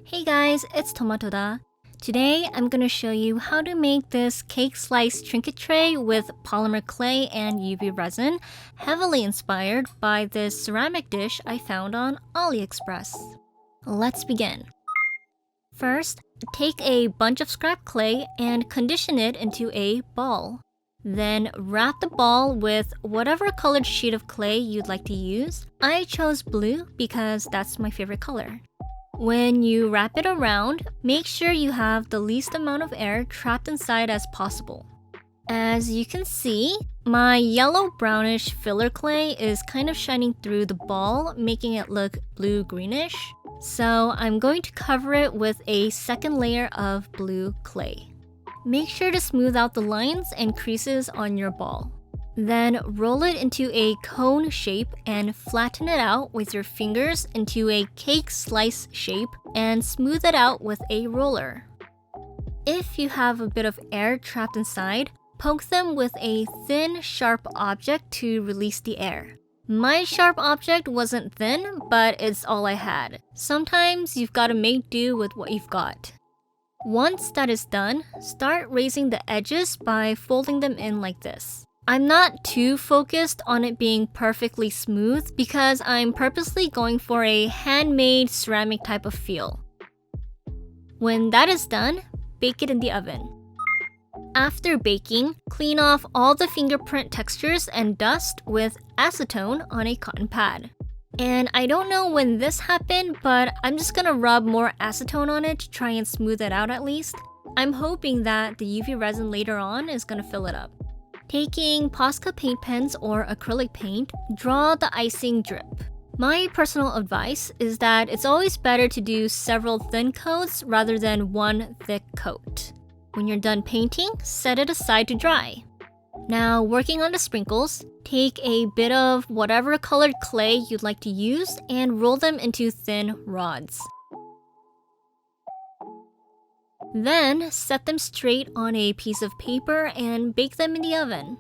Hey guys, it's Tomatoda. Today I'm gonna show you how to make this cake slice trinket tray with polymer clay and UV resin, heavily inspired by this ceramic dish I found on AliExpress. Let's begin. First, take a bunch of scrap clay and condition it into a ball. Then wrap the ball with whatever colored sheet of clay you'd like to use. I chose blue because that's my favorite color. When you wrap it around, make sure you have the least amount of air trapped inside as possible. As you can see, my yellow-brownish filler clay is kind of shining through the ball, making it look blue-greenish. So I'm going to cover it with a second layer of blue clay. Make sure to smooth out the lines and creases on your ball. Then roll it into a cone shape and flatten it out with your fingers into a cake slice shape and smooth it out with a roller. If you have a bit of air trapped inside, poke them with a thin, sharp object to release the air. My sharp object wasn't thin, but it's all I had. Sometimes you've got to make do with what you've got. Once that is done, start raising the edges by folding them in like this. I'm not too focused on it being perfectly smooth because I'm purposely going for a handmade ceramic type of feel. When that is done, bake it in the oven. After baking, clean off all the fingerprint textures and dust with acetone on a cotton pad. And I don't know when this happened, but I'm just gonna rub more acetone on it to try and smooth it out at least. I'm hoping that the UV resin later on is gonna fill it up. Taking Posca paint pens or acrylic paint, draw the icing drip. My personal advice is that it's always better to do several thin coats rather than one thick coat. When you're done painting, set it aside to dry. Now, working on the sprinkles, take a bit of whatever colored clay you'd like to use and roll them into thin rods. Then, set them straight on a piece of paper and bake them in the oven.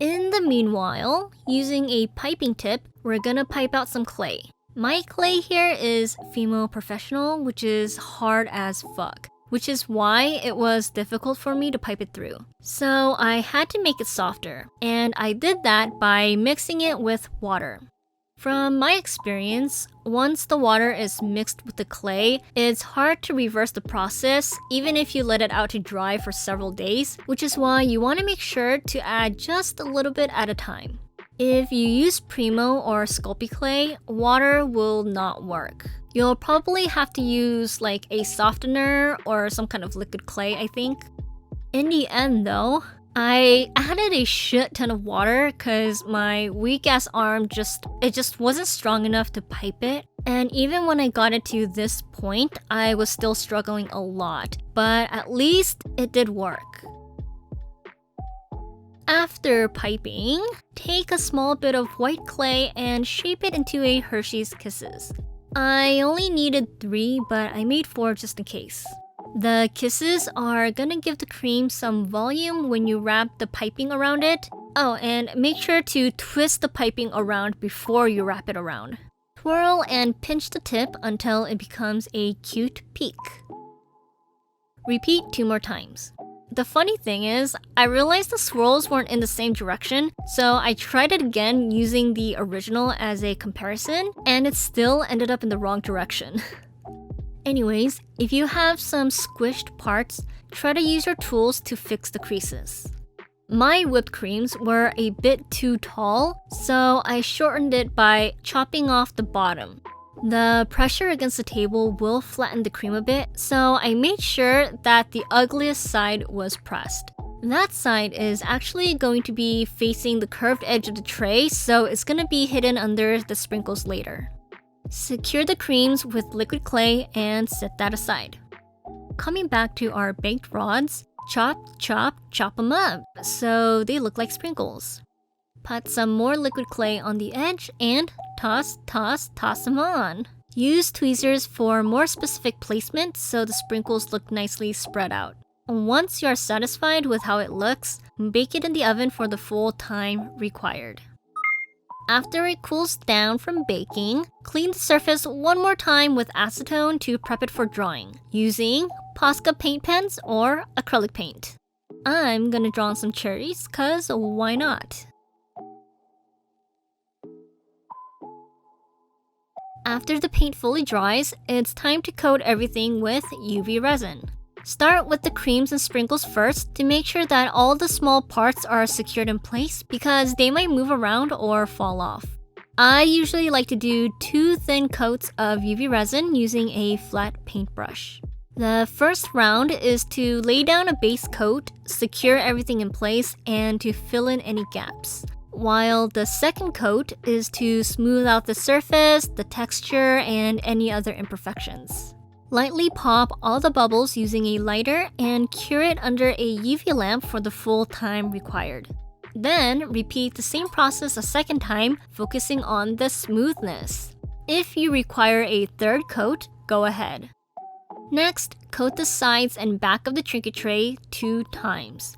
In the meanwhile, using a piping tip, we're gonna pipe out some clay. My clay here is FIMO Professional, which is hard as fuck, which is why it was difficult for me to pipe it through. So I had to make it softer, and I did that by mixing it with water. From my experience, once the water is mixed with the clay, it's hard to reverse the process even if you let it out to dry for several days, which is why you want to make sure to add just a little bit at a time. If you use Primo or Sculpey clay, water will not work. You'll probably have to use like a softener or some kind of liquid clay, I think. In the end though, I added a shit ton of water because my weak ass arm just wasn't strong enough to pipe it. And even when I got it to this point, I was still struggling a lot, but at least it did work. After piping, take a small bit of white clay and shape it into a Hershey's Kisses. I only needed 3, but I made 4 just in case. The kisses are gonna give the cream some volume when you wrap the piping around it. Oh, and make sure to twist the piping around before you wrap it around. Twirl and pinch the tip until it becomes a cute peak. Repeat 2 more times. The funny thing is, I realized the swirls weren't in the same direction, so I tried it again using the original as a comparison, and it still ended up in the wrong direction. Anyways, if you have some squished parts, try to use your tools to fix the creases. My whipped creams were a bit too tall, so I shortened it by chopping off the bottom. The pressure against the table will flatten the cream a bit, so I made sure that the ugliest side was pressed. That side is actually going to be facing the curved edge of the tray, so it's going to be hidden under the sprinkles later. Secure the creams with liquid clay and set that aside. Coming back to our baked rods, chop them up so they look like sprinkles. Put some more liquid clay on the edge and toss them on. Use tweezers for more specific placement so the sprinkles look nicely spread out. Once you are satisfied with how it looks, bake it in the oven for the full time required. After it cools down from baking, clean the surface one more time with acetone to prep it for drawing, using Posca paint pens or acrylic paint. I'm gonna draw on some cherries, cause why not? After the paint fully dries, it's time to coat everything with UV resin. Start with the creams and sprinkles first to make sure that all the small parts are secured in place because they might move around or fall off. I usually like to do 2 thin coats of UV resin using a flat paintbrush. The first round is to lay down a base coat, secure everything in place, and to fill in any gaps. While the second coat is to smooth out the surface, the texture, and any other imperfections. Lightly pop all the bubbles using a lighter and cure it under a UV lamp for the full time required. Then repeat the same process a second time, focusing on the smoothness. If you require a third coat, go ahead. Next, coat the sides and back of the trinket tray 2 times.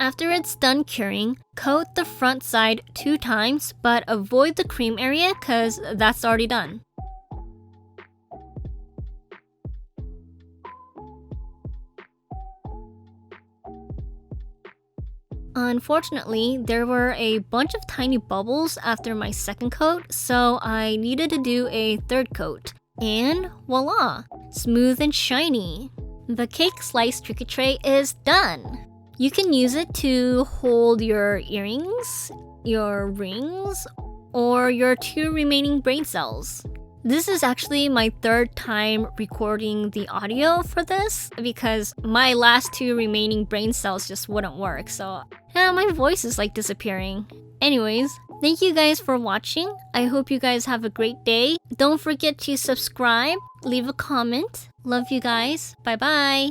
After it's done curing, coat the front side 2 times, but avoid the cream area cause that's already done. Unfortunately, there were a bunch of tiny bubbles after my second coat, so I needed to do a third coat. And voila! Smooth and shiny! The cake slice trinket tray is done! You can use it to hold your earrings, your rings, or your 2 remaining brain cells. This is actually my 3rd time recording the audio for this because my last 2 remaining brain cells just wouldn't work, so yeah, my voice is like disappearing. Anyways, thank you guys for watching. I hope you guys have a great day. Don't forget to subscribe, leave a comment. Love you guys. Bye bye.